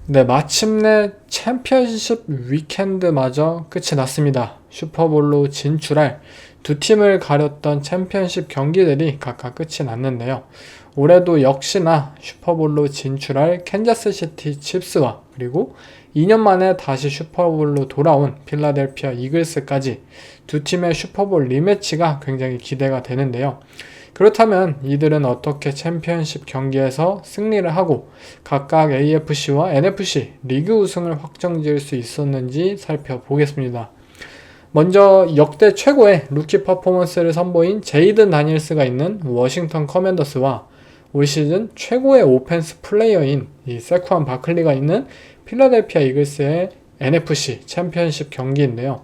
네, 마침내 챔피언십 위켄드마저 끝이 났습니다. 슈퍼볼로 진출할 두 팀을 가렸던 챔피언십 경기들이 각각 끝이 났는데요. 올해도 역시나 슈퍼볼로 진출할 캔자스시티 칩스와 그리고 2년 만에 다시 슈퍼볼로 돌아온 필라델피아 이글스까지 두 팀의 슈퍼볼 리매치가 굉장히 기대가 되는데요. 그렇다면 이들은 어떻게 챔피언십 경기에서 승리를 하고 각각 AFC와 NFC 리그 우승을 확정지을 수 있었는지 살펴보겠습니다. 먼저 역대 최고의 루키 퍼포먼스를 선보인 제이든 다니엘스가 있는 워싱턴 커맨더스와 올 시즌 최고의 오펜스 플레이어인 이 세쿠안 바클리가 있는 필라델피아 이글스의 NFC 챔피언십 경기인데요.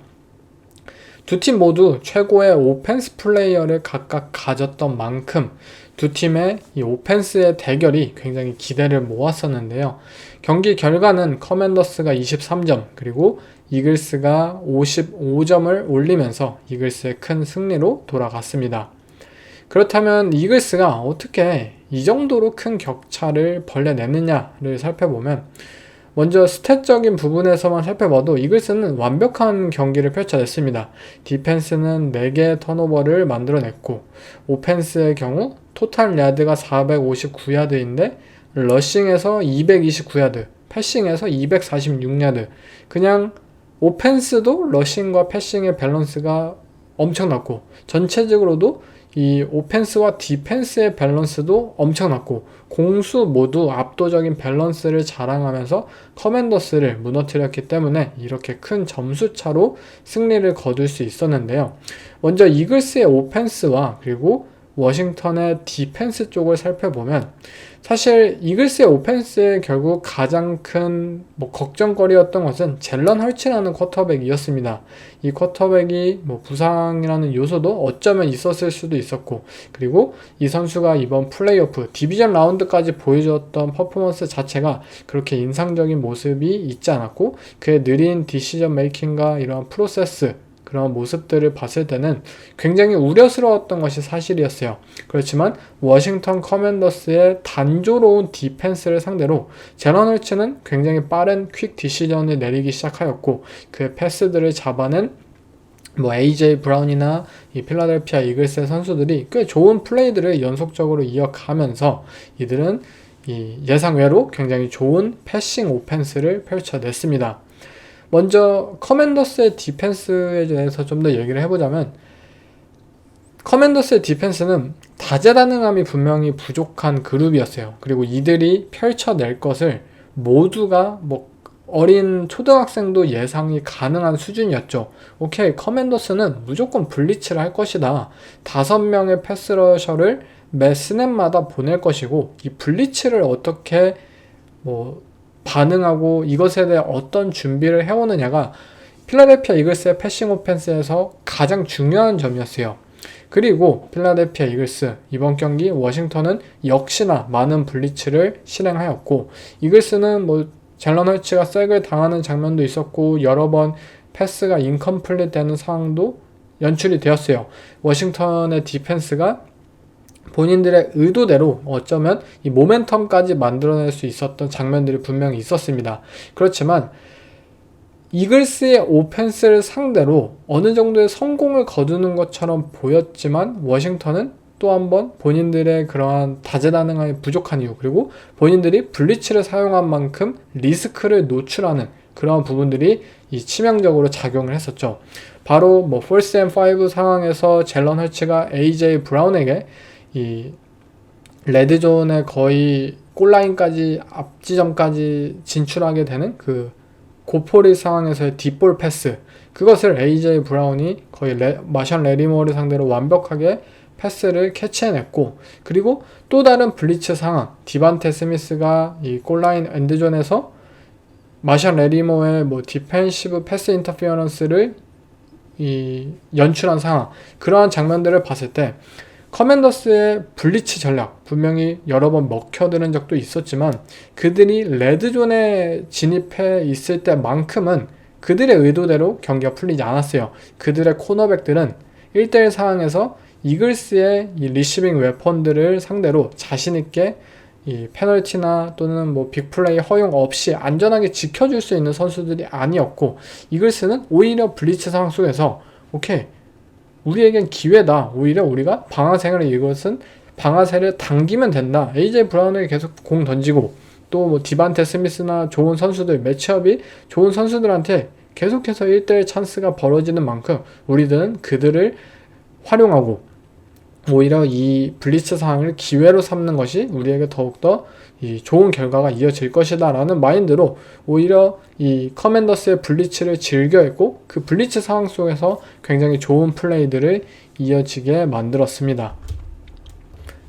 두 팀 모두 최고의 오펜스 플레이어를 각각 가졌던 만큼 두 팀의 이 오펜스의 대결이 굉장히 기대를 모았었는데요. 경기 결과는 커맨더스가 23점 그리고 이글스가 55점을 올리면서 이글스의 큰 승리로 돌아갔습니다. 그렇다면 이글스가 어떻게 이 정도로 큰 격차를 벌려냈느냐를 살펴보면 먼저 스탯적인 부분에서만 살펴봐도 이글스는 완벽한 경기를 펼쳐냈습니다. 디펜스는 4개의 턴오버를 만들어냈고 오펜스의 경우 토탈 야드가 459야드인데 러싱에서 229야드, 패싱에서 246야드. 그냥 오펜스도 러싱과 패싱의 밸런스가 엄청났고 전체적으로도 이 오펜스와 디펜스의 밸런스도 엄청났고 공수 모두 압도적인 밸런스를 자랑하면서 커맨더스를 무너뜨렸기 때문에 이렇게 큰 점수차로 승리를 거둘 수 있었는데요. 먼저 이글스의 오펜스와 그리고 워싱턴의 디펜스 쪽을 살펴보면 사실 이글스의 오펜스의 결국 가장 큰 걱정거리였던 것은 젤런 헐츠라는 쿼터백이었습니다. 이 쿼터백이 부상이라는 요소도 어쩌면 있었을 수도 있었고 그리고 이 선수가 이번 플레이오프 디비전 라운드까지 보여줬던 퍼포먼스 자체가 그렇게 인상적인 모습이 있지 않았고 그의 느린 디시전 메이킹과 이러한 프로세스 그런 모습들을 봤을 때는 굉장히 우려스러웠던 것이 사실이었어요. 그렇지만 워싱턴 커맨더스의 단조로운 디펜스를 상대로 제런 헐츠는 굉장히 빠른 퀵 디시전을 내리기 시작하였고 그의 패스들을 잡아낸 AJ 브라운이나 이 필라델피아 이글스의 선수들이 꽤 좋은 플레이들을 연속적으로 이어가면서 이들은 이 예상외로 굉장히 좋은 패싱 오펜스를 펼쳐냈습니다. 먼저 커맨더스의 디펜스에 대해서 좀 더 얘기를 해보자면 커맨더스의 디펜스는 다재다능함이 분명히 부족한 그룹이었어요. 그리고 이들이 펼쳐낼 것을 모두가 어린 초등학생도 예상이 가능한 수준이었죠. 오케이, 커맨더스는 무조건 블리츠를 할 것이다. 5명의 패스러셔를 매 스냅마다 보낼 것이고 이 블리츠를 어떻게 반응하고 이것에 대해 어떤 준비를 해오느냐가 필라델피아 이글스의 패싱 오펜스에서 가장 중요한 점이었어요. 그리고 필라델피아 이글스 이번 경기 워싱턴은 역시나 많은 블리츠를 실행하였고 이글스는 젤런 헐츠가 색을 당하는 장면도 있었고 여러 번 패스가 인컴플릿 되는 상황도 연출이 되었어요. 워싱턴의 디펜스가 본인들의 의도대로 어쩌면 이 모멘텀까지 만들어낼 수 있었던 장면들이 분명히 있었습니다. 그렇지만 이글스의 오펜스를 상대로 어느 정도의 성공을 거두는 것처럼 보였지만 워싱턴은 또 한번 본인들의 그러한 다재다능함이 부족한 이유 그리고 본인들이 블리츠를 사용한 만큼 리스크를 노출하는 그런 부분들이 이 치명적으로 작용을 했었죠. 바로 4th and 5 상황에서 젤런 헐츠가 AJ 브라운에게 이 레드존의 거의 골라인까지 앞지점까지 진출하게 되는 그 고포리 상황에서의 뒷볼 패스 그것을 AJ 브라운이 거의 마션 레리모어를 상대로 완벽하게 패스를 캐치해냈고 그리고 또 다른 블리츠 상황 디반테 스미스가 이 골라인 엔드존에서 마션 레리모어의 디펜시브 패스 인터피어런스를 연출한 상황 그러한 장면들을 봤을 때 커맨더스의 블리츠 전략 분명히 여러 번 먹혀드는 적도 있었지만 그들이 레드존에 진입해 있을 때만큼은 그들의 의도대로 경기가 풀리지 않았어요. 그들의 코너백들은 1대1 상황에서 이글스의 이 리시빙 웨펀들을 상대로 자신있게 이 페널티나 또는 뭐 빅플레이 허용 없이 안전하게 지켜줄 수 있는 선수들이 아니었고, 이글스는 오히려 블리츠 상황 속에서 오케이, 우리에겐 기회다. 오히려 우리가 방아쇠를 이것은 방아쇠를 당기면 된다. AJ 브라운에게 계속 공 던지고 또 뭐 디반테 스미스나 좋은 선수들, 매치업이 좋은 선수들한테 계속해서 1대1 찬스가 벌어지는 만큼 우리들은 그들을 활용하고 오히려 이 블리츠 상황을 기회로 삼는 것이 우리에게 더욱더 이 좋은 결과가 이어질 것이다 라는 마인드로 오히려 이 커맨더스의 블리츠를 즐겨했고, 그 블리츠 상황 속에서 굉장히 좋은 플레이들을 이어지게 만들었습니다.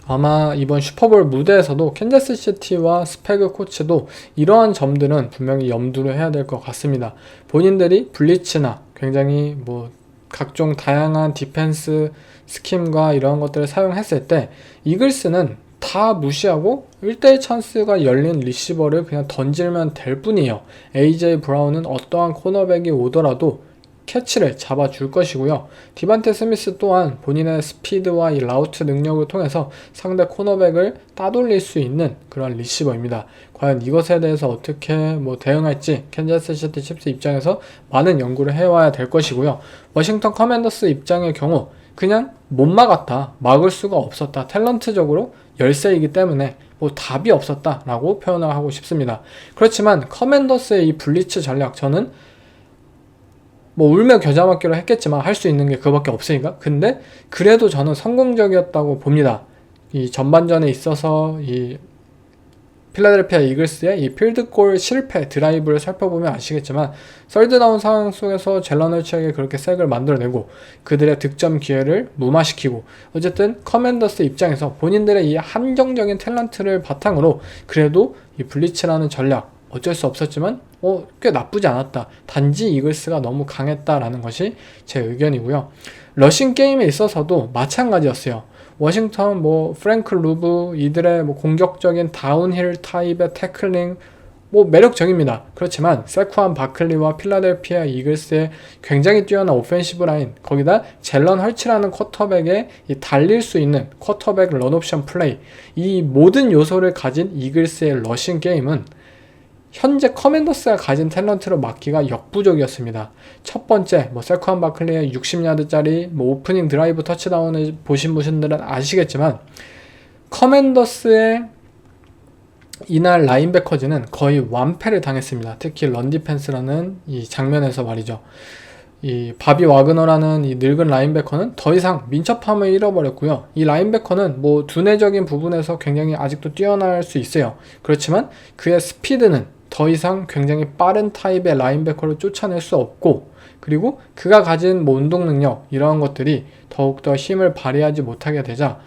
아마 이번 슈퍼볼 무대에서도 캔자스 시티와 스패그 코치도 이러한 점들은 분명히 염두를 해야 될 것 같습니다. 본인들이 블리츠나 굉장히 뭐 각종 다양한 디펜스 스킴과 이런 것들을 사용했을 때 이글스는 다 무시하고 1대1 찬스가 열린 리시버를 그냥 던지면 될 뿐이에요. AJ 브라운은 어떠한 코너백이 오더라도 캐치를 잡아줄 것이고요. 디반테 스미스 또한 본인의 스피드와 이 라우트 능력을 통해서 상대 코너백을 따돌릴 수 있는 그런 리시버입니다. 과연 이것에 대해서 어떻게 뭐 대응할지 캔자스 시티 칩스 입장에서 많은 연구를 해와야 될 것이고요. 워싱턴 커맨더스 입장의 경우 그냥 못 막았다, 막을 수가 없었다, 탤런트적으로 열세이기 때문에 뭐 답이 없었다 라고 표현을 하고 싶습니다. 그렇지만 커맨더스의 이 블리츠 전략, 저는 뭐 울며 겨자 먹기로 했겠지만 할 수 있는 게 그거밖에 없으니까, 근데 그래도 저는 성공적이었다고 봅니다. 이 전반전에 있어서 이 필라델피아 이글스의 이 필드골 실패 드라이브를 살펴보면 아시겠지만 썰드다운 상황 속에서 젤런 헐츠에게 그렇게 색을 만들어내고 그들의 득점 기회를 무마시키고, 어쨌든 커맨더스 입장에서 본인들의 이 한정적인 탤런트를 바탕으로 그래도 이 블리츠라는 전략 어쩔 수 없었지만 꽤 나쁘지 않았다. 단지 이글스가 너무 강했다라는 것이 제 의견이고요. 러싱 게임에 있어서도 마찬가지였어요. 워싱턴, 프랭크 루브, 이들의 공격적인 다운힐 타입의 태클링, 매력적입니다. 그렇지만, 세쿠안 바클리와 필라델피아 이글스의 굉장히 뛰어난 오펜시브 라인, 거기다 젤런 헐츠라는 쿼터백에 달릴 수 있는 쿼터백 런옵션 플레이, 이 모든 요소를 가진 이글스의 러싱 게임은 현재 커맨더스가 가진 탤런트로 막기가 역부족이었습니다. 첫 번째, 세쿠안 바클리의 60야드짜리 오프닝 드라이브 터치다운을 보신 분들은 아시겠지만, 커맨더스의 이날 라인베커즈는 거의 완패를 당했습니다. 특히 런 디펜스라는 이 장면에서 말이죠. 이 바비 와그너라는 이 늙은 라인베커는 더 이상 민첩함을 잃어버렸고요. 이 라인베커는 두뇌적인 부분에서 굉장히 아직도 뛰어날 수 있어요. 그렇지만 그의 스피드는 더 이상 굉장히 빠른 타입의 라인베커를 쫓아낼 수 없고, 그리고 그가 가진 운동 능력, 이러한 것들이 더욱더 힘을 발휘하지 못하게 되자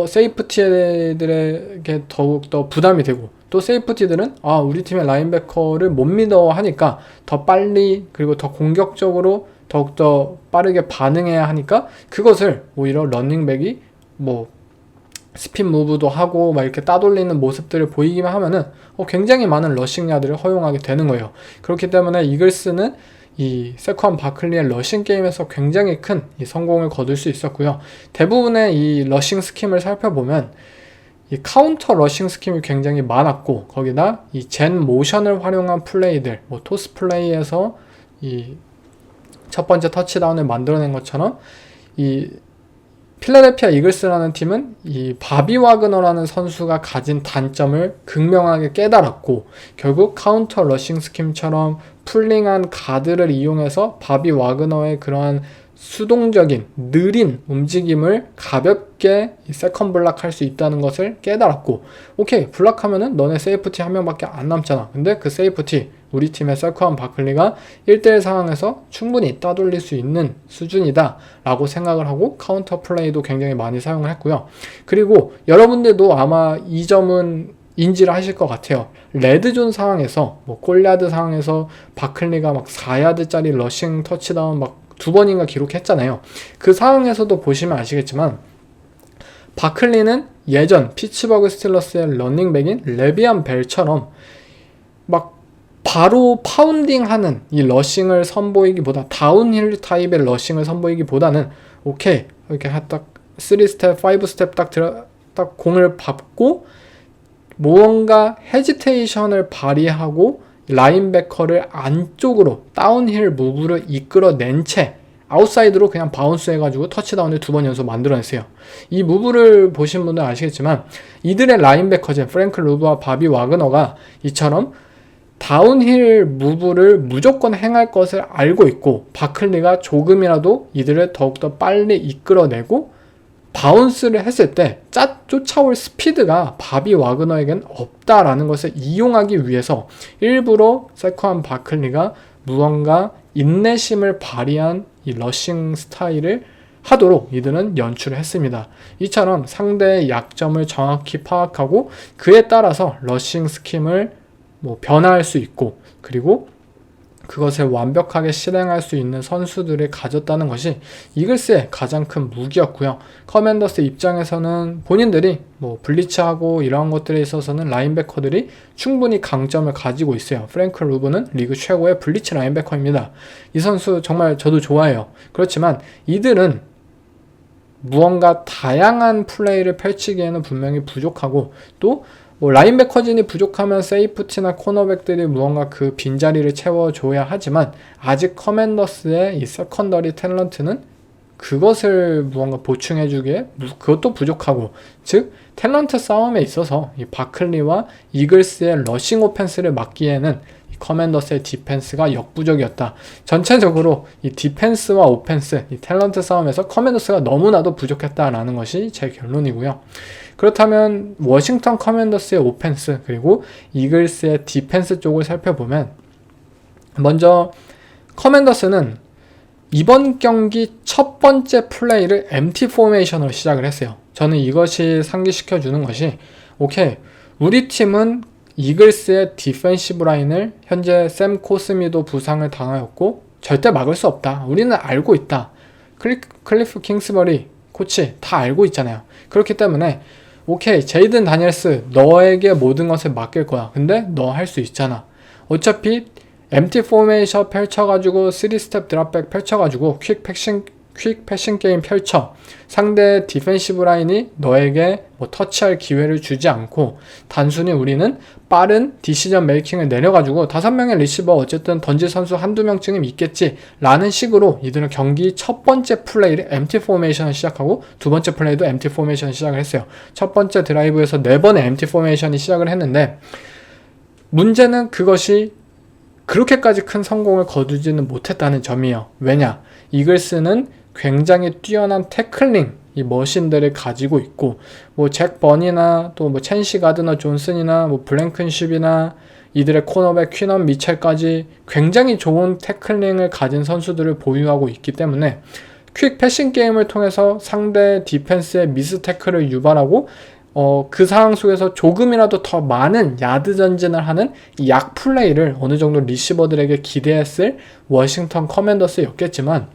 세이프티들에게 더욱더 부담이 되고, 또 세이프티들은 우리 팀의 라인베커를 못 믿어 하니까 더 빨리 그리고 더 공격적으로 더욱더 빠르게 반응해야 하니까 그것을 오히려 러닝백이 스핀 무브도 하고 이렇게 따돌리는 모습들을 보이기만 하면은 굉장히 많은 러싱 야드를 허용하게 되는 거예요. 그렇기 때문에 이글스는 이 세쿠안 바클리의 러싱 게임에서 굉장히 큰 이 성공을 거둘 수 있었고요. 대부분의 이 러싱 스킴을 살펴보면 이 카운터 러싱 스킴이 굉장히 많았고, 거기다 이 젠 모션을 활용한 플레이들, 토스 플레이에서 이 첫 번째 터치다운을 만들어낸 것처럼, 이 필라델피아 이글스라는 팀은 이 바비 와그너라는 선수가 가진 단점을 극명하게 깨달았고, 결국 카운터 러싱 스킴처럼 풀링한 가드를 이용해서 바비 와그너의 그러한 수동적인 느린 움직임을 가볍게 세컨 블락할 수 있다는 것을 깨달았고, 오케이, 블락하면은 너네 세이프티 한 명밖에 안 남잖아. 근데 그 세이프티 우리 팀의 세쿠안 바클리가 1대1 상황에서 충분히 따돌릴 수 있는 수준이다 라고 생각을 하고 카운터 플레이도 굉장히 많이 사용을 했고요. 그리고 여러분들도 아마 이 점은 인지를 하실 것 같아요. 레드존 상황에서 골야드 상황에서 바클리가 4야드짜리 러싱 터치다운 2번인가 기록했잖아요. 그 상황에서도 보시면 아시겠지만 바클리는 예전 피츠버그 스틸러스의 러닝백인 레비안 벨처럼 바로 파운딩하는 이 러싱을 선보이기보다, 다운힐 타입의 러싱을 선보이기보다는 오케이, 이렇게 딱 3스텝, 5스텝 딱 공을 밟고 무언가 헤지테이션을 발휘하고 라인베커를 안쪽으로 다운힐 무브를 이끌어낸 채 아웃사이드로 그냥 바운스 해가지고 터치다운을 2번 연속 만들어냈어요. 이 무브를 보신 분들 아시겠지만 이들의 라인베커진 프랭크 루브와 바비 와그너가 이처럼 다운힐 무브를 무조건 행할 것을 알고 있고 바클리가 조금이라도 이들을 더욱더 빨리 이끌어내고 바운스를 했을 때 쫓아올 스피드가 바비 와그너에겐 없다라는 것을 이용하기 위해서 일부러 세컨 바클리가 무언가 인내심을 발휘한 이 러싱 스타일을 하도록 이들은 연출을 했습니다. 이처럼 상대의 약점을 정확히 파악하고 그에 따라서 러싱 스킴을 변화할 수 있고 그리고 그것을 완벽하게 실행할 수 있는 선수들을 가졌다는 것이 이글스의 가장 큰 무기였고요. 커맨더스 입장에서는 본인들이 블리츠하고 이러한 것들에 있어서는 라인베커들이 충분히 강점을 가지고 있어요. 프랭크 루브는 리그 최고의 블리츠 라인베커입니다. 이 선수 정말 저도 좋아해요. 그렇지만 이들은 무언가 다양한 플레이를 펼치기에는 분명히 부족하고 또 라인베커진이 부족하면 세이프티나 코너백들이 무언가 그 빈자리를 채워줘야 하지만 아직 커맨더스의 이 세컨더리 탤런트는 그것을 무언가 보충해주기에 그것도 부족하고 즉 탤런트 싸움에 있어서 이 바클리와 이글스의 러싱 오펜스를 막기에는 커맨더스의 디펜스가 역부족이었다. 전체적으로 이 디펜스와 오펜스, 이 탤런트 싸움에서 커맨더스가 너무나도 부족했다라는 것이 제 결론이고요. 그렇다면 워싱턴 커맨더스의 오펜스 그리고 이글스의 디펜스 쪽을 살펴보면 먼저 커맨더스는 이번 경기 첫 번째 플레이를 MT 포메이션으로 시작을 했어요. 저는 이것이 상기시켜주는 것이 오케이, 우리 팀은 이글스의 디펜시브 라인을 현재 샘 코스미도 부상을 당하였고 절대 막을 수 없다. 우리는 알고 있다. 클리프 킹스버리 코치 다 알고 있잖아요. 그렇기 때문에 오케이, 제이든 다니엘스 너에게 모든 것을 맡길 거야. 근데 너 할 수 있잖아. 어차피 MT 포메이션 펼쳐가지고 3스텝 드랍백 펼쳐가지고 퀵 패싱 게임 펼쳐 상대 디펜시브 라인이 너에게 터치할 기회를 주지 않고 단순히 우리는 빠른 디시전 메이킹을 내려가지고 5명의 리시버 어쨌든 던질 선수 한두 명쯤은 있겠지 라는 식으로 이들은 경기 첫 번째 플레이를 MT 포메이션을 시작하고 두 번째 플레이도 MT 포메이션을 시작을 했어요. 첫 번째 드라이브에서 4번의 MT 포메이션이 시작을 했는데 문제는 그것이 그렇게까지 큰 성공을 거두지는 못했다는 점이에요. 왜냐? 이글스는 굉장히 뛰어난 태클링 이 머신들을 가지고 있고 잭 버니나 또 첸시 가드너 존슨이나 블랭큰쉽이나 이들의 코너백 퀴넌 미첼까지 굉장히 좋은 태클링을 가진 선수들을 보유하고 있기 때문에 퀵 패싱 게임을 통해서 상대 디펜스의 미스 태클을 유발하고 그 상황 속에서 조금이라도 더 많은 야드 전진을 하는 약 플레이를 어느 정도 리시버들에게 기대했을 워싱턴 커맨더스였겠지만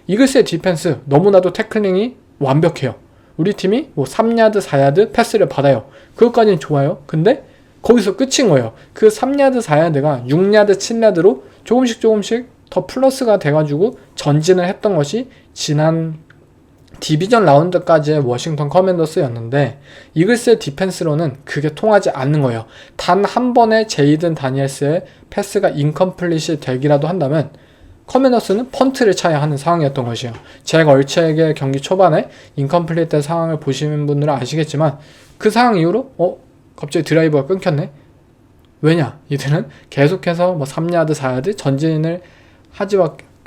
이글스의 디펜스 너무나도 태클링이 완벽해요. 우리 팀이 3야드, 4야드 패스를 받아요. 그것까지는 좋아요. 근데 거기서 끝인 거예요. 그 3야드, 4야드가 6야드, 7야드로 조금씩 더 플러스가 돼가지고 전진을 했던 것이 지난 디비전 라운드까지의 워싱턴 커맨더스였는데 이글스의 디펜스로는 그게 통하지 않는 거예요. 단 한 번의 제이든 다니엘스의 패스가 인컴플릿이 되기라도 한다면 커맨더스는 펀트를 차야 하는 상황이었던 것이에요. 잭 얼츠에게 경기 초반에 인컴플릿 된 상황을 보시는 분들은 아시겠지만 그 상황 이후로 갑자기 드라이브가 끊겼네? 왜냐? 이들은 계속해서 3야드, 4야드 전진을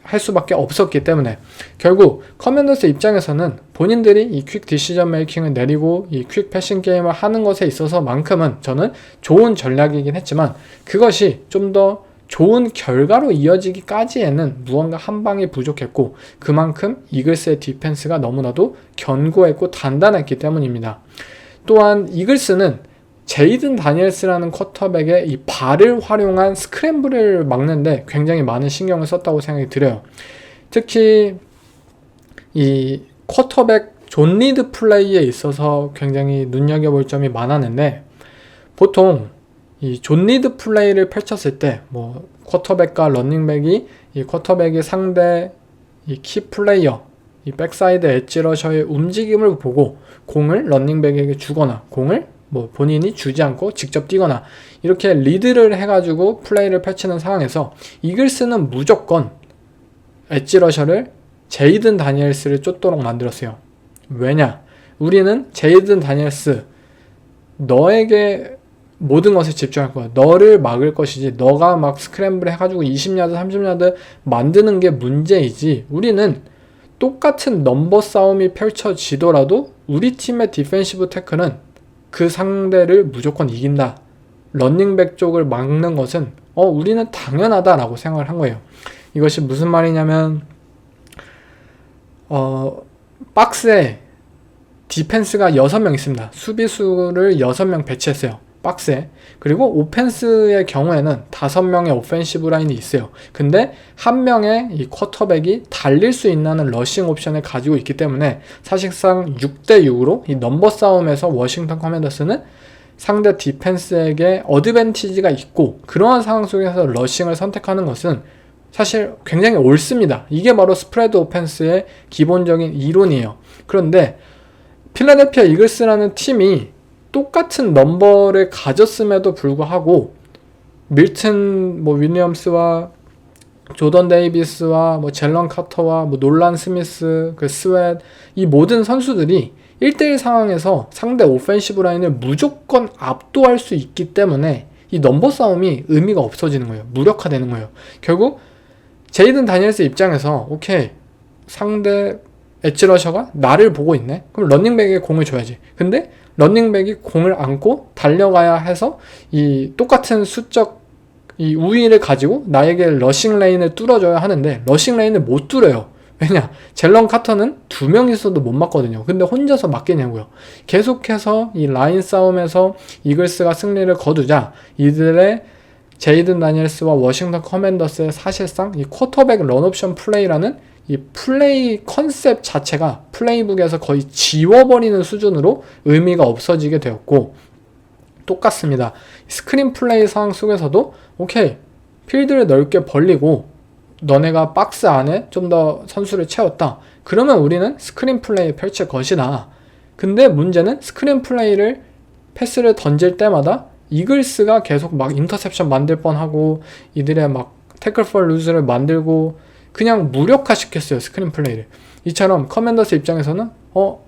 할 수밖에 없었기 때문에 결국 커맨더스 입장에서는 본인들이 이 퀵 디시전 메이킹을 내리고 이 퀵 패싱 게임을 하는 것에 있어서만큼은 저는 좋은 전략이긴 했지만 그것이 좀 더 좋은 결과로 이어지기까지에는 무언가 한 방이 부족했고 그만큼 이글스의 디펜스가 너무나도 견고했고 단단했기 때문입니다. 또한 이글스는 제이든 다니엘스라는 쿼터백의 이 발을 활용한 스크램블을 막는데 굉장히 많은 신경을 썼다고 생각이 들어요. 특히 이 쿼터백 존 리드 플레이에 있어서 굉장히 눈여겨볼 점이 많았는데 보통 이 존 리드 플레이를 펼쳤을 때 쿼터백과 러닝백이 이 쿼터백이 상대 이 키 플레이어 이 백사이드 엣지 러셔의 움직임을 보고 공을 러닝백에게 주거나 공을 뭐 본인이 주지 않고 직접 뛰거나 이렇게 리드를 해가지고 플레이를 펼치는 상황에서 이글스는 무조건 엣지러셔를 제이든 다니엘스를 쫓도록 만들었어요. 왜냐? 우리는 제이든 다니엘스 너에게 모든 것에 집중할 거야. 너를 막을 것이지 너가 막 스크램블 해가지고 20야드 30야드 만드는 게 문제이지, 우리는 똑같은 넘버 싸움이 펼쳐지더라도 우리 팀의 디펜시브 태클은 그 상대를 무조건 이긴다. 러닝백 쪽을 막는 것은 우리는 당연하다라고 생각을 한 거예요. 이것이 무슨 말이냐면 박스에 디펜스가 6명 있습니다. 수비수를 6명 배치했어요. 박스에. 그리고 오펜스의 경우에는 5명의 오펜시브 라인이 있어요. 근데 한 명의 이 쿼터백이 달릴 수 있는 러싱 옵션을 가지고 있기 때문에 사실상 6대6으로 이 넘버 싸움에서 워싱턴 커맨더스는 상대 디펜스에게 어드밴티지가 있고, 그러한 상황 속에서 러싱을 선택하는 것은 사실 굉장히 옳습니다. 이게 바로 스프레드 오펜스의 기본적인 이론이에요. 그런데 필라델피아 이글스라는 팀이 똑같은 넘버를 가졌음에도 불구하고 밀튼 위리엄스와 조던 데이비스와 젤런 카터와 놀란 스미스, 스웨트, 이 모든 선수들이 1대1 상황에서 상대 오펜시브 라인을 무조건 압도할 수 있기 때문에 이 넘버 싸움이 의미가 없어지는 거예요. 무력화되는 거예요. 결국 제이든 다니엘스 입장에서 오케이, 상대 엣지러셔가 나를 보고 있네? 그럼 러닝백에 공을 줘야지. 근데 러닝백이 공을 안고 달려가야 해서 이 똑같은 수적 이 우위를 가지고 나에게 러싱 레인을 뚫어줘야 하는데 러싱 레인을 못 뚫어요. 왜냐? 젤런 카터는 2명 있어도 못 맞거든요. 근데 혼자서 맞겠냐고요. 계속해서 이 라인 싸움에서 이글스가 승리를 거두자 이들의 제이든 다니엘스와 워싱턴 커맨더스의 사실상 이 쿼터백 런옵션 플레이라는 이 플레이 컨셉 자체가 플레이북에서 거의 지워버리는 수준으로 의미가 없어지게 되었고, 똑같습니다. 스크린 플레이 상황 속에서도 오케이, 필드를 넓게 벌리고 너네가 박스 안에 좀 더 선수를 채웠다. 그러면 우리는 스크린 플레이 펼칠 것이다. 근데 문제는 스크린 플레이를 패스를 던질 때마다 이글스가 계속 막 인터셉션 만들 뻔하고 이들의 막 태클 폴 루즈를 만들고 그냥 무력화시켰어요, 스크린 플레이를. 이처럼 커맨더스 입장에서는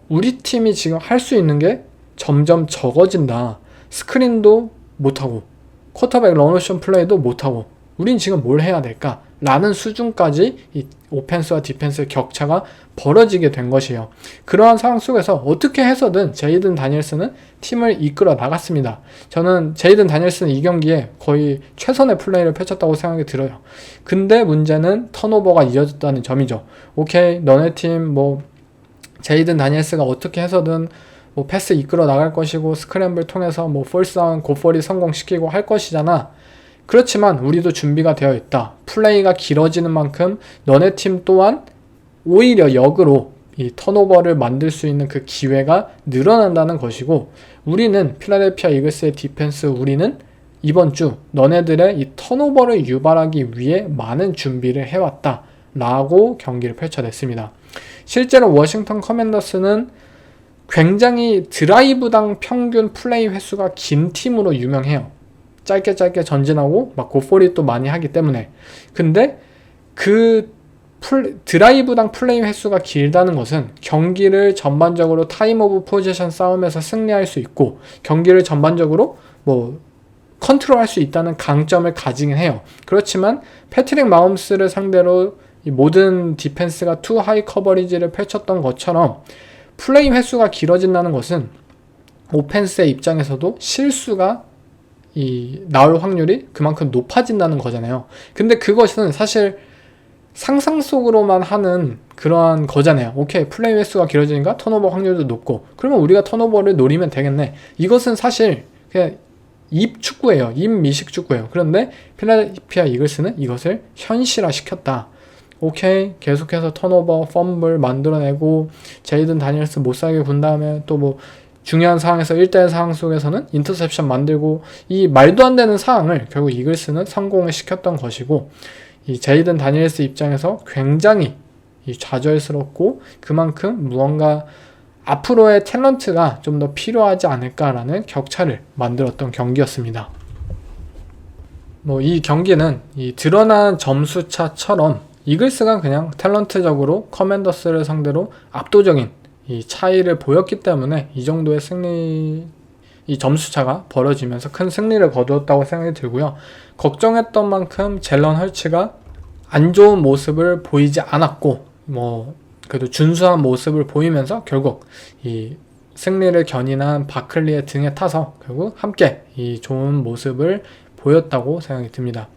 우리 팀이 지금 할 수 있는 게 점점 적어진다. 스크린도 못하고 쿼터백 런옵션 플레이도 못하고 우린 지금 뭘 해야 될까? 라는 수준까지 이 오펜스와 디펜스의 격차가 벌어지게 된 것이에요. 그러한 상황 속에서 어떻게 해서든 제이든 다니엘스는 팀을 이끌어 나갔습니다. 저는 제이든 다니엘스는 이 경기에 거의 최선의 플레이를 펼쳤다고 생각이 들어요. 근데 문제는 턴오버가 이어졌다는 점이죠. 오케이, 너네 팀 제이든 다니엘스가 어떻게 해서든 패스 이끌어 나갈 것이고 스크램블 통해서 폴스다운 곧벌이 성공시키고 할 것이잖아. 그렇지만 우리도 준비가 되어 있다. 플레이가 길어지는 만큼 너네 팀 또한 오히려 역으로 이 턴오버를 만들 수 있는 그 기회가 늘어난다는 것이고, 우리는 필라델피아 이글스의 디펜스, 우리는 이번 주 너네들의 이 턴오버를 유발하기 위해 많은 준비를 해왔다 라고 경기를 펼쳐냈습니다. 실제로 워싱턴 커맨더스는 굉장히 드라이브당 평균 플레이 횟수가 긴 팀으로 유명해요. 짧게 전진하고 막 곧볼이 또 많이 하기 때문에. 근데 그 드라이브당 플레이 횟수가 길다는 것은 경기를 전반적으로 타임 오브 포지션 싸움에서 승리할 수 있고 경기를 전반적으로 컨트롤할 수 있다는 강점을 가지긴 해요. 그렇지만 패트릭 마홈스를 상대로 이 모든 디펜스가 투 하이 커버리지를 펼쳤던 것처럼 플레이 횟수가 길어진다는 것은 오펜스의 입장에서도 실수가 나올 확률이 그만큼 높아진다는 거잖아요. 근데 그것은 사실 상상 속으로만 하는 그러한 거잖아요. 오케이, 플레이 횟수가 길어지니까 턴오버 확률도 높고 그러면 우리가 턴오버를 노리면 되겠네. 이것은 사실 그냥 입축구예요. 입미식 축구예요. 그런데 필라델피아 이글스는 이것을 현실화시켰다. 오케이, 계속해서 턴오버, 펌블 만들어내고 제이든 다니엘스 못살게 군 다음에 또 중요한 상황에서 1대1 상황 속에서는 인터셉션 만들고 이 말도 안 되는 상황을 결국 이글스는 성공을 시켰던 것이고, 이 제이든 다니엘스 입장에서 굉장히 좌절스럽고 그만큼 무언가 앞으로의 탤런트가 좀 더 필요하지 않을까라는 격차를 만들었던 경기였습니다. 이 경기는 이 드러난 점수차처럼 이글스가 그냥 탤런트적으로 커맨더스를 상대로 압도적인 이 차이를 보였기 때문에 이 정도의 이 점수차가 벌어지면서 큰 승리를 거두었다고 생각이 들고요. 걱정했던 만큼 젤런 헐츠가 안 좋은 모습을 보이지 않았고, 그래도 준수한 모습을 보이면서 결국 이 승리를 견인한 바클리의 등에 타서 결국 함께 이 좋은 모습을 보였다고 생각이 듭니다.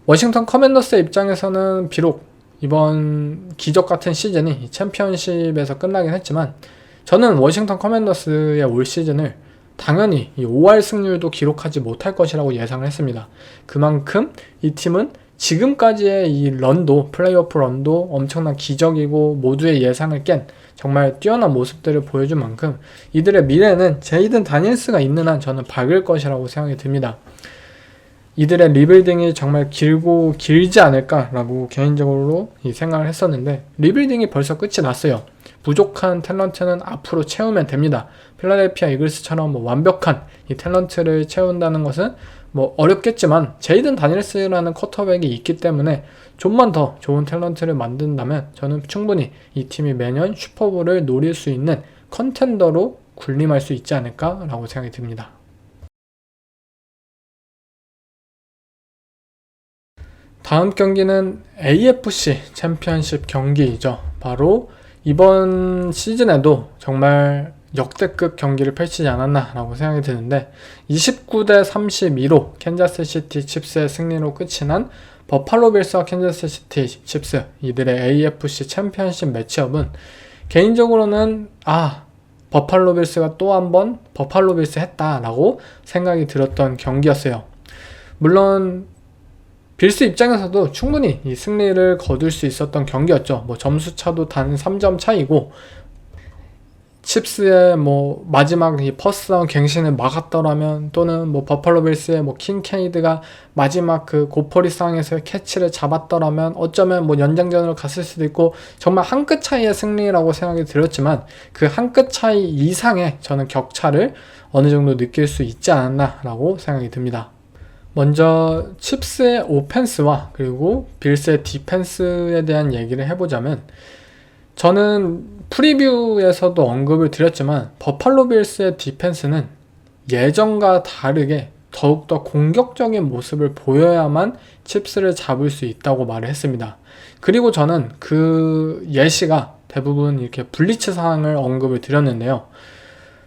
워싱턴 커맨더스의 입장에서는 비록 이번 기적 같은 시즌이 챔피언십에서 끝나긴 했지만, 저는 워싱턴 커맨더스의 올 시즌을 당연히 이 5할 승률도 기록하지 못할 것이라고 예상을 했습니다. 그만큼 이 팀은 지금까지의 이 플레이오프 런도 엄청난 기적이고 모두의 예상을 깬 정말 뛰어난 모습들을 보여준 만큼 이들의 미래는 제이든 다니엘스가 있는 한 저는 밝을 것이라고 생각이 듭니다. 이들의 리빌딩이 정말 길지 않을까라고 개인적으로 생각을 했었는데, 리빌딩이 벌써 끝이 났어요. 부족한 탤런트는 앞으로 채우면 됩니다. 필라델피아 이글스처럼 완벽한 이 탤런트를 채운다는 것은 어렵겠지만 제이든 다니엘스라는 쿼터백이 있기 때문에 좀만 더 좋은 탤런트를 만든다면 저는 충분히 이 팀이 매년 슈퍼볼을 노릴 수 있는 컨텐더로 군림할 수 있지 않을까라고 생각이 듭니다. 다음 경기는 AFC 챔피언십 경기이죠. 바로 이번 시즌에도 정말 역대급 경기를 펼치지 않았나라고 생각이 드는데, 29대 32로 캔자스시티 칩스의 승리로 끝이 난 버팔로 빌스와 캔자스시티 칩스, 이들의 AFC 챔피언십 매치업은 개인적으로는 버팔로 빌스가 또 한 번 버팔로 빌스 했다라고 생각이 들었던 경기였어요. 물론 빌스 입장에서도 충분히 이 승리를 거둘 수 있었던 경기였죠. 점수차도 단 3점 차이고, 칩스의 마지막 이 퍼스트다운 갱신을 막았더라면, 또는 버팔로 빌스의 킹케이드가 마지막 그 고퍼리 상에서 캐치를 잡았더라면 어쩌면 연장전으로 갔을 수도 있고, 정말 한 끗 차이의 승리라고 생각이 들었지만 그 한 끗 차이 이상의 저는 격차를 어느 정도 느낄 수 있지 않았나라고 생각이 듭니다. 먼저 칩스의 오펜스와 그리고 빌스의 디펜스에 대한 얘기를 해보자면, 저는 프리뷰에서도 언급을 드렸지만 버팔로 빌스의 디펜스는 예전과 다르게 더욱더 공격적인 모습을 보여야만 칩스를 잡을 수 있다고 말을 했습니다. 그리고 저는 그 예시가 대부분 이렇게 블리츠 상황을 언급을 드렸는데요.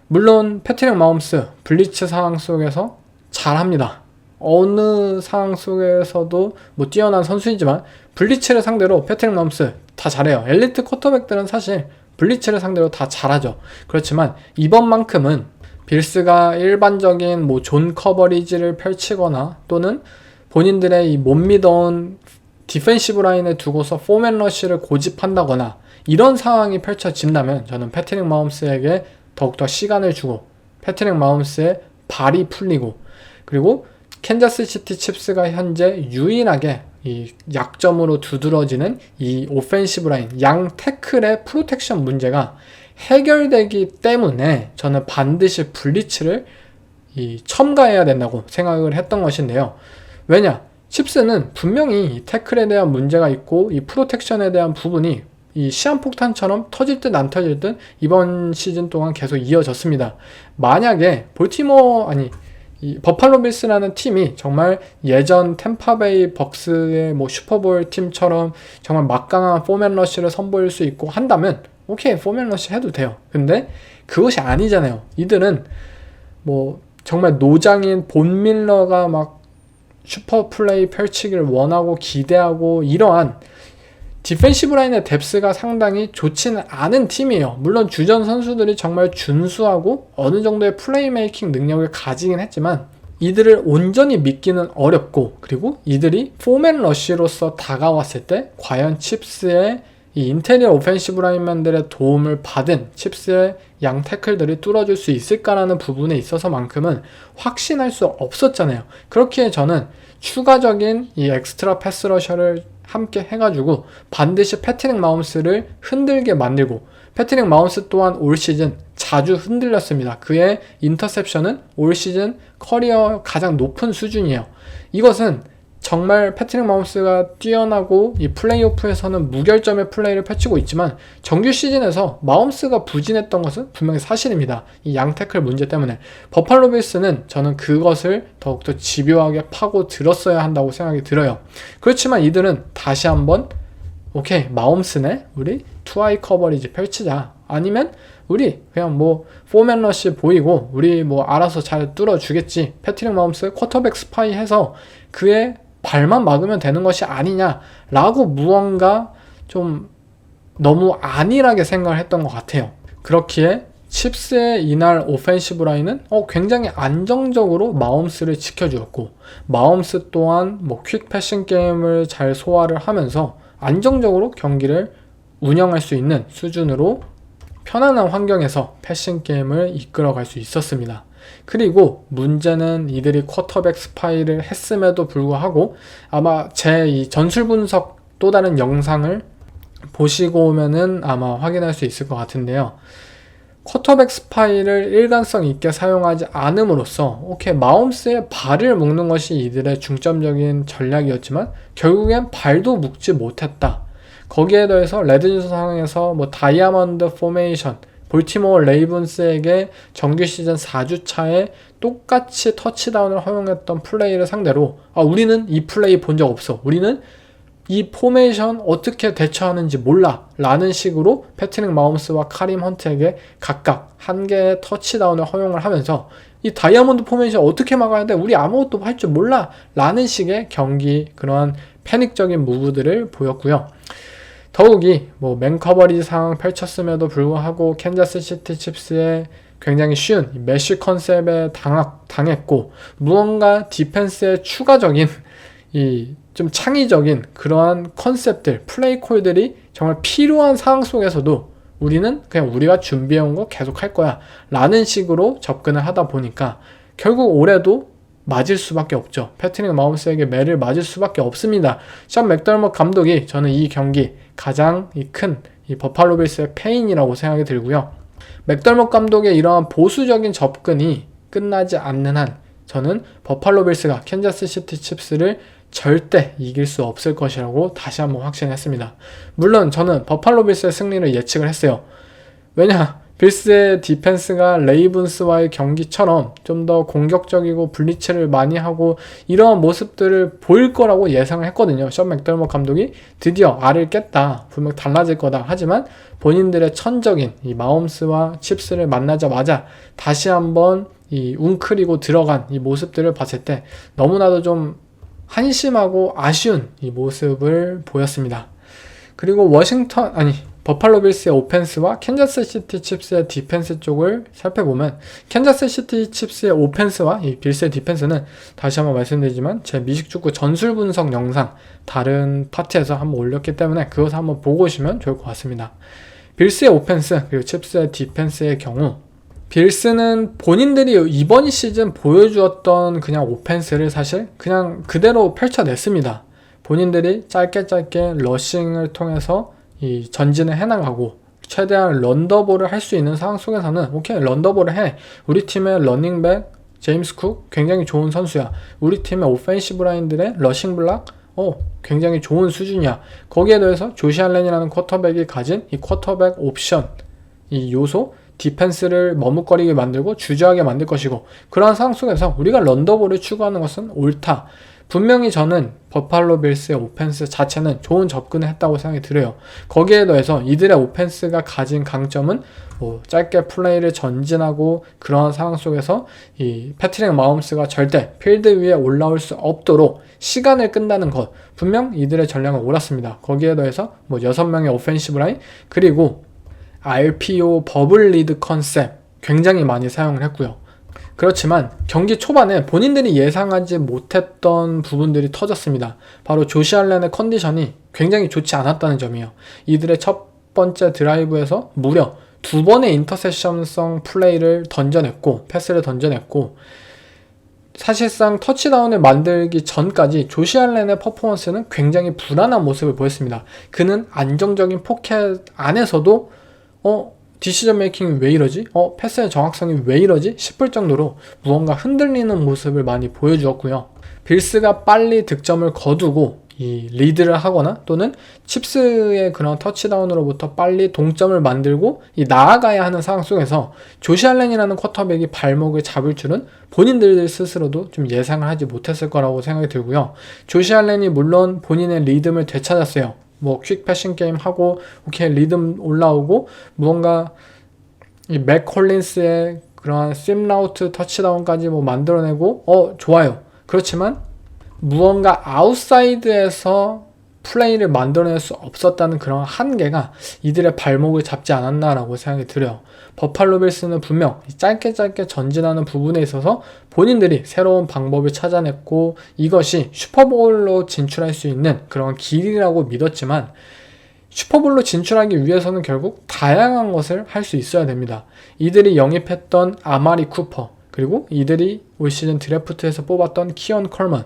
물론 패트릭 마홈스 블리츠 상황 속에서 잘합니다. 어느 상황 속에서도 뛰어난 선수이지만 블리츠를 상대로 패트릭 마홈스 다 잘해요. 엘리트 쿼터백들은 사실 블리츠를 상대로 다 잘하죠. 그렇지만 이번만큼은 빌스가 일반적인 존 커버리지를 펼치거나, 또는 본인들의 이 못 믿어온 디펜시브 라인에 두고서 포맨 러쉬를 고집한다거나 이런 상황이 펼쳐진다면, 저는 패트릭 마홈스에게 더욱더 시간을 주고 패트릭 마홈스의 발이 풀리고, 그리고 캔자스시티 칩스가 현재 유일하게 이 약점으로 두드러지는 이 오펜시브 라인, 양 태클의 프로텍션 문제가 해결되기 때문에 저는 반드시 블리츠를 첨가해야 된다고 생각을 했던 것인데요. 왜냐? 칩스는 분명히 이 태클에 대한 문제가 있고 이 프로텍션에 대한 부분이 이 시한폭탄처럼 터질 듯 안 터질 듯 이번 시즌 동안 계속 이어졌습니다. 만약에 이 버팔로 빌스라는 팀이 정말 예전 템파베이 벅스의 슈퍼볼 팀처럼 정말 막강한 포맨 러쉬를 선보일 수 있고 한다면 오케이, 포맨 러쉬 해도 돼요. 근데 그것이 아니잖아요. 이들은 정말 노장인 본 밀러가 슈퍼 플레이 펼치기를 원하고 기대하고, 이러한 디펜시브 라인의 뎁스가 상당히 좋지는 않은 팀이에요. 물론 주전 선수들이 정말 준수하고 어느 정도의 플레이메이킹 능력을 가지긴 했지만 이들을 온전히 믿기는 어렵고, 그리고 이들이 포맨 러쉬로서 다가왔을 때 과연 칩스의 이 인테리어 오펜시브 라인맨들의 도움을 받은 칩스의 양 태클들이 뚫어줄 수 있을까라는 부분에 있어서만큼은 확신할 수 없었잖아요. 그렇기에 저는 추가적인 이 엑스트라 패스 러셔를 함께 해가지고 반드시 패트릭 마홈스를 흔들게 만들고, 패트릭 마홈스 또한 올 시즌 자주 흔들렸습니다. 그의 인터셉션은 올 시즌 커리어 가장 높은 수준이에요. 이것은 정말 패트릭 마홈스가 뛰어나고 이 플레이오프에서는 무결점의 플레이를 펼치고 있지만 정규 시즌에서 마홈스가 부진했던 것은 분명히 사실입니다. 이 양태클 문제 때문에. 버팔로 빌스는 저는 그것을 더욱더 집요하게 파고 들었어야 한다고 생각이 들어요. 그렇지만 이들은 다시 한번 오케이, 마홈스네, 우리 투아이 커버리지 펼치자, 아니면 우리 그냥 뭐 포맨 러시 보이고 우리 뭐 알아서 잘 뚫어주겠지, 패트릭 마홈스 쿼터백 스파이 해서 그의 발만 막으면 되는 것이 아니냐라고 무언가 좀 너무 안일하게 생각을 했던 것 같아요. 그렇기에 칩스의 이날 오펜시브 라인은 굉장히 안정적으로 마홈스를 지켜주었고, 마홈스 또한 뭐 퀵 패싱 게임을 잘 소화를 하면서 안정적으로 경기를 운영할 수 있는 수준으로 편안한 환경에서 패싱 게임을 이끌어갈 수 있었습니다. 그리고 문제는 이들이 쿼터백 스파이를 했음에도 불구하고, 아마 제 이 전술 분석 또 다른 영상을 보시고 오면은 아마 확인할 수 있을 것 같은데요. 쿼터백 스파이를 일관성 있게 사용하지 않음으로써 오케이, 마홈스의 발을 묶는 것이 이들의 중점적인 전략이었지만 결국엔 발도 묶지 못했다. 거기에 더해서 레드존 상황에서 뭐 다이아몬드 포메이션, 볼티모어 레이븐스에게 정규 시즌 4주차에 똑같이 터치다운을 허용했던 플레이를 상대로 우리는 이 플레이 본 적 없어, 우리는 이 포메이션 어떻게 대처하는지 몰라 라는 식으로 패트릭 마홈스와 카림 헌트에게 각각 한 개의 터치다운을 허용을 하면서 이 다이아몬드 포메이션 어떻게 막아야 돼, 우리 아무것도 할 줄 몰라 라는 식의 경기, 그러한 패닉적인 무브들을 보였고요. 더욱이 뭐 맨커버리지 상황 펼쳤음에도 불구하고 캔자스 시티 칩스의 굉장히 쉬운 메쉬 컨셉에 당했고, 무언가 디펜스의 추가적인 이 좀 창의적인 그러한 컨셉들, 플레이 콜들이 정말 필요한 상황 속에서도 우리는 그냥 우리가 준비해온 거 계속 할 거야 라는 식으로 접근을 하다 보니까 결국 올해도 맞을 수밖에 없죠. 패트릭 마홈스에게 매를 맞을 수밖에 없습니다. 션 맥더머트 감독이 저는 이 경기 가장 큰 이 버팔로 빌스의 패인이라고 생각이 들고요. 맥더머트 감독의 이러한 보수적인 접근이 끝나지 않는 한 저는 버팔로 빌스가 캔자스 시티 칩스를 절대 이길 수 없을 것이라고 다시 한번 확신했습니다. 물론 저는 버팔로 빌스의 승리를 예측을 했어요. 왜냐, 빌스의 디펜스가 레이븐스와의 경기처럼 좀 더 공격적이고 블리츠를 많이 하고 이러한 모습들을 보일 거라고 예상을 했거든요. 션 맥더머트 감독이 드디어 알을 깼다, 분명 달라질 거다. 하지만 본인들의 천적인 이 마홈스와 칩스를 만나자마자 다시 한번 이 웅크리고 들어간 이 모습들을 봤을 때 너무나도 좀 한심하고 아쉬운 이 모습을 보였습니다. 그리고 버팔로 빌스의 오펜스와 캔자스 시티 칩스의 디펜스 쪽을 살펴보면, 캔자스 시티 칩스의 오펜스와 이 빌스의 디펜스는 다시 한번 말씀드리지만 제 미식축구 전술 분석 영상 다른 파트에서 한번 올렸기 때문에 그것을 한번 보고 오시면 좋을 것 같습니다. 빌스의 오펜스 그리고 칩스의 디펜스의 경우, 빌스는 본인들이 이번 시즌 보여주었던 그냥 오펜스를 사실 그냥 그대로 펼쳐냈습니다. 본인들이 짧게 러싱을 통해서 이 전진을 해나가고 최대한 런더볼을 할 수 있는 상황 속에서는 오케이, 런더볼을 해, 우리 팀의 러닝백 제임스 쿡 굉장히 좋은 선수야, 우리 팀의 오펜시브 라인들의 러싱 블락 굉장히 좋은 수준이야, 거기에 더해서 조시 알렌이라는 쿼터백이 가진 이 쿼터백 옵션, 이 요소, 디펜스를 머뭇거리게 만들고 주저하게 만들 것이고, 그러한 상황 속에서 우리가 런더볼을 추구하는 것은 옳다. 분명히 저는 버팔로 빌스의 오펜스 자체는 좋은 접근을 했다고 생각이 들어요. 거기에 더해서 이들의 오펜스가 가진 강점은 뭐 짧게 플레이를 전진하고 그러한 상황 속에서 이 패트릭 마홈스가 절대 필드 위에 올라올 수 없도록 시간을 끈다는 것, 분명 이들의 전략은 옳았습니다. 거기에 더해서 뭐 6명의 오펜시브 라인, 그리고 RPO 버블 리드 컨셉 굉장히 많이 사용을 했고요. 그렇지만 경기 초반에 본인들이 예상하지 못했던 부분들이 터졌습니다. 바로 조시 알렌의 컨디션이 굉장히 좋지 않았다는 점이에요. 이들의 첫 번째 드라이브에서 무려 2번의 인터셉션성 플레이를 던져냈고, 패스를 던져냈고, 사실상 터치다운을 만들기 전까지 조시 알렌의 퍼포먼스는 굉장히 불안한 모습을 보였습니다. 그는 안정적인 포켓 안에서도 디시전 메이킹이 왜 이러지? 패스의 정확성이 왜 이러지? 싶을 정도로 무언가 흔들리는 모습을 많이 보여주었고요. 빌스가 빨리 득점을 거두고 이 리드를 하거나 또는 칩스의 그런 터치다운으로부터 빨리 동점을 만들고 나아가야 하는 상황 속에서 조시 알렌이라는 쿼터백이 발목을 잡을 줄은 본인들 스스로도 좀 예상을 하지 못했을 거라고 생각이 들고요. 조시 알렌이 물론 본인의 리듬을 되찾았어요. 퀵 패싱 게임 하고 오케이 리듬 올라오고 무언가 이 맥 콜린스의 그런 심 라우트 터치다운까지 만들어내고 좋아요. 그렇지만 무언가 아웃사이드에서 플레이를 만들어낼 수 없었다는 그런 한계가 이들의 발목을 잡지 않았나라고 생각이 들어요. 버팔로 빌스는 분명 짧게 전진하는 부분에 있어서 본인들이 새로운 방법을 찾아냈고 이것이 슈퍼볼로 진출할 수 있는 그런 길이라고 믿었지만 슈퍼볼로 진출하기 위해서는 결국 다양한 것을 할 수 있어야 됩니다. 이들이 영입했던 아마리 쿠퍼 그리고 이들이 올 시즌 드래프트에서 뽑았던 키언 컬먼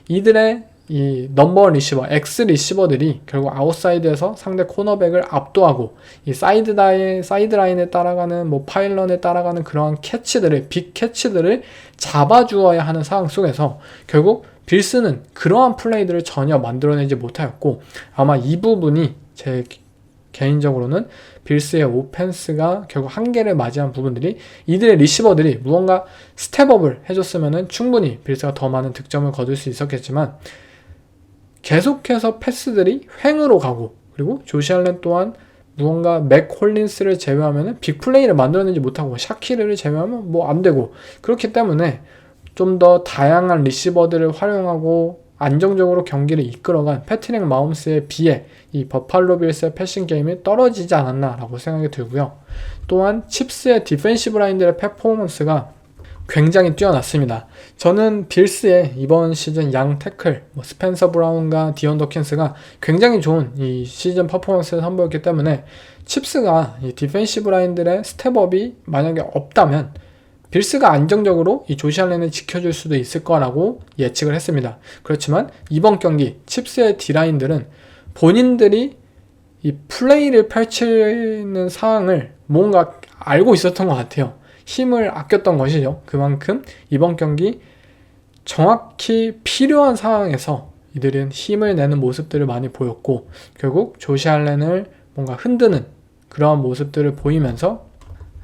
이들의 이 넘버 리시버, X 리시버들이 결국 아웃사이드에서 상대 코너백을 압도하고 이 사이드 라인에 따라가는 파일런에 따라가는 그러한 캐치들을 빅 캐치들을 잡아주어야 하는 상황 속에서 결국 빌스는 그러한 플레이들을 전혀 만들어내지 못하였고 아마 이 부분이 제 개인적으로는 빌스의 오펜스가 결국 한계를 맞이한 부분들이 이들의 리시버들이 무언가 스텝업을 해줬으면 충분히 빌스가 더 많은 득점을 거둘 수 있었겠지만 계속해서 패스들이 횡으로 가고 그리고 조시 알렌 또한 무언가 맥 콜린스를 제외하면 빅플레이를 만들어내지 못하고 샤키르를 제외하면 안되고 그렇기 때문에 좀 더 다양한 리시버들을 활용하고 안정적으로 경기를 이끌어간 패트릭 마홈스에 비해 이 버팔로 빌스의 패싱 게임이 떨어지지 않았나 라고 생각이 들고요. 또한 칩스의 디펜시브 라인들의 퍼포먼스가 굉장히 뛰어났습니다. 저는 빌스의 이번 시즌 양 태클 스펜서 브라운과 디온 더킨스가 굉장히 좋은 이 시즌 퍼포먼스를 선보였기 때문에 칩스가 이 디펜시브 라인들의 스텝업이 만약에 없다면 빌스가 안정적으로 이 조시 알렌을 지켜줄 수도 있을 거라고 예측을 했습니다. 그렇지만 이번 경기 칩스의 D라인들은 본인들이 이 플레이를 펼치는 상황을 뭔가 알고 있었던 것 같아요. 힘을 아꼈던 것이죠. 그만큼 이번 경기 정확히 필요한 상황에서 이들은 힘을 내는 모습들을 많이 보였고 결국 조시 알렌을 뭔가 흔드는 그러한 모습들을 보이면서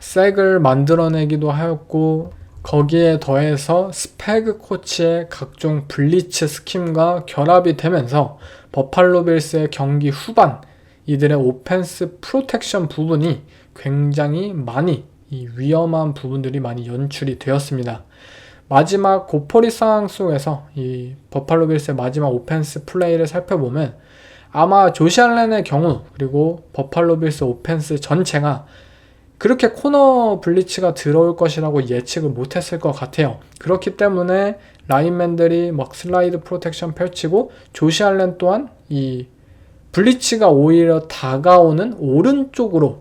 색을 만들어내기도 하였고 거기에 더해서 스패그 코치의 각종 블리츠 스킴과 결합이 되면서 버팔로 빌스의 경기 후반 이들의 오펜스 프로텍션 부분이 굉장히 많이 이 위험한 부분들이 많이 연출이 되었습니다. 마지막 고퍼리 상황 속에서 이 버팔로 빌스의 마지막 오펜스 플레이를 살펴보면 아마 조시 알렌의 경우 그리고 버팔로 빌스 오펜스 전체가 그렇게 코너 블리츠가 들어올 것이라고 예측을 못했을 것 같아요. 그렇기 때문에 라인맨들이 슬라이드 프로텍션 펼치고 조시 알렌 또한 이 블리츠가 오히려 다가오는 오른쪽으로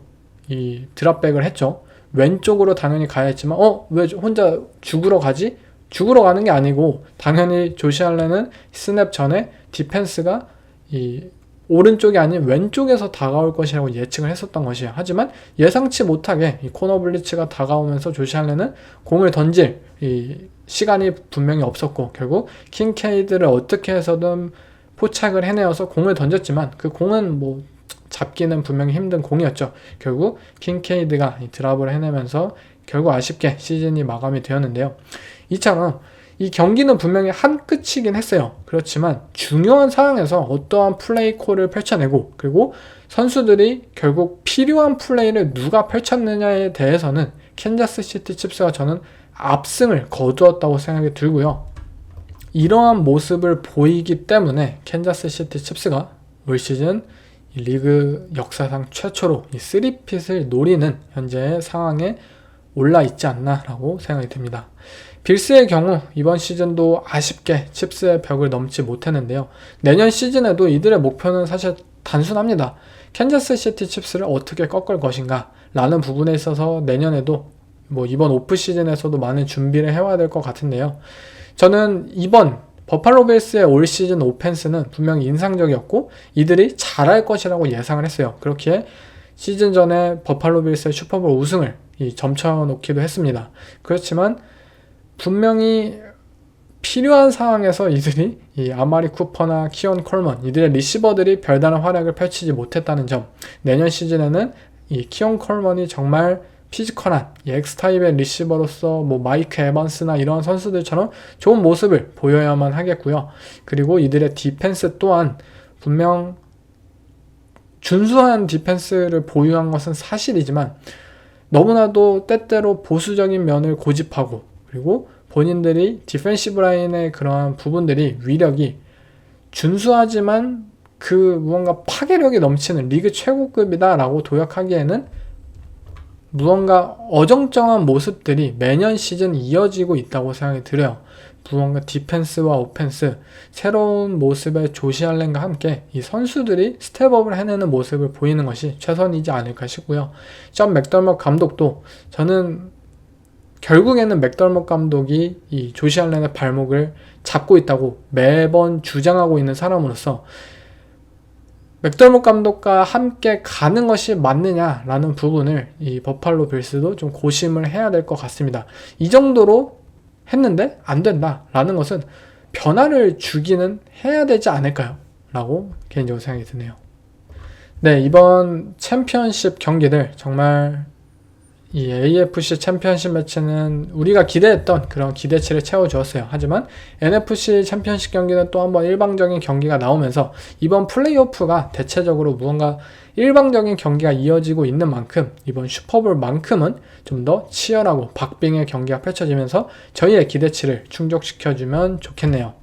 이 드랍백을 했죠. 왼쪽으로 당연히 가야 했지만 왜 혼자 죽으러 가지? 죽으러 가는 게 아니고 당연히 조시 알렌은 스냅 전에 디펜스가 이 오른쪽이 아닌 왼쪽에서 다가올 것이라고 예측을 했었던 것이에요. 하지만 예상치 못하게 이 코너 블리츠가 다가오면서 조시 알렌은 공을 던질 이 시간이 분명히 없었고 결국 킹케이드를 어떻게 해서든 포착을 해내어서 공을 던졌지만 그 공은 잡기는 분명히 힘든 공이었죠. 결국 킹케이드가 드랍을 해내면서 결국 아쉽게 시즌이 마감이 되었는데요. 이처럼 이 경기는 분명히 한 끝이긴 했어요. 그렇지만 중요한 상황에서 어떠한 플레이 콜을 펼쳐내고 그리고 선수들이 결국 필요한 플레이를 누가 펼쳤느냐에 대해서는 캔자스 시티 칩스가 저는 압승을 거두었다고 생각이 들고요. 이러한 모습을 보이기 때문에 캔자스 시티 칩스가 올 시즌 리그 역사상 최초로 이 3핏을 노리는 현재의 상황에 올라 있지 않나 라고 생각이 듭니다. 빌스의 경우 이번 시즌도 아쉽게 칩스의 벽을 넘지 못했는데요. 내년 시즌에도 이들의 목표는 사실 단순합니다. 캔자스 시티 칩스를 어떻게 꺾을 것인가 라는 부분에 있어서 내년에도 뭐 이번 오프 시즌에서도 많은 준비를 해와야 될 것 같은데요. 저는 이번 버팔로 빌스의 올 시즌 오펜스는 분명히 인상적이었고 이들이 잘할 것이라고 예상을 했어요. 그렇기에 시즌 전에 버팔로 빌스의 슈퍼볼 우승을 점쳐놓기도 했습니다. 그렇지만 분명히 필요한 상황에서 이들이 이 아마리 쿠퍼나 키온 콜먼 이들의 리시버들이 별다른 활약을 펼치지 못했다는 점, 내년 시즌에는 이 키온 콜먼이 정말 피지컬한 X타입의 리시버로서 뭐 마이크 에반스나 이런 선수들처럼 좋은 모습을 보여야만 하겠고요. 그리고 이들의 디펜스 또한 분명 준수한 디펜스를 보유한 것은 사실이지만 너무나도 때때로 보수적인 면을 고집하고 그리고 본인들이 디펜시브 라인의 그러한 부분들이 위력이 준수하지만 그 무언가 파괴력이 넘치는 리그 최고급이다 라고 도약하기에는 무언가 어정쩡한 모습들이 매년 시즌 이어지고 있다고 생각이 들어요. 무언가 디펜스와 오펜스, 새로운 모습의 조시 알렌과 함께 이 선수들이 스텝업을 해내는 모습을 보이는 것이 최선이지 않을까 싶고요. 션 맥더머트 감독도 저는 결국에는 맥더머트 감독이 이 조시 알렌의 발목을 잡고 있다고 매번 주장하고 있는 사람으로서 맥더머트 감독과 함께 가는 것이 맞느냐라는 부분을 이 버팔로 빌스도 좀 고심을 해야 될 것 같습니다. 이 정도로 했는데 안 된다라는 것은 변화를 주기는 해야 되지 않을까요? 라고 개인적으로 생각이 드네요. 네, 이번 챔피언십 경기들 정말 이 AFC 챔피언십 매치는 우리가 기대했던 그런 기대치를 채워주었어요. 하지만 NFC 챔피언십 경기는 또 한번 일방적인 경기가 나오면서 이번 플레이오프가 대체적으로 무언가 일방적인 경기가 이어지고 있는 만큼 이번 슈퍼볼만큼은 좀 더 치열하고 박빙의 경기가 펼쳐지면서 저희의 기대치를 충족시켜주면 좋겠네요.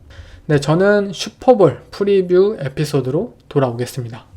네, 저는 슈퍼볼 프리뷰 에피소드로 돌아오겠습니다.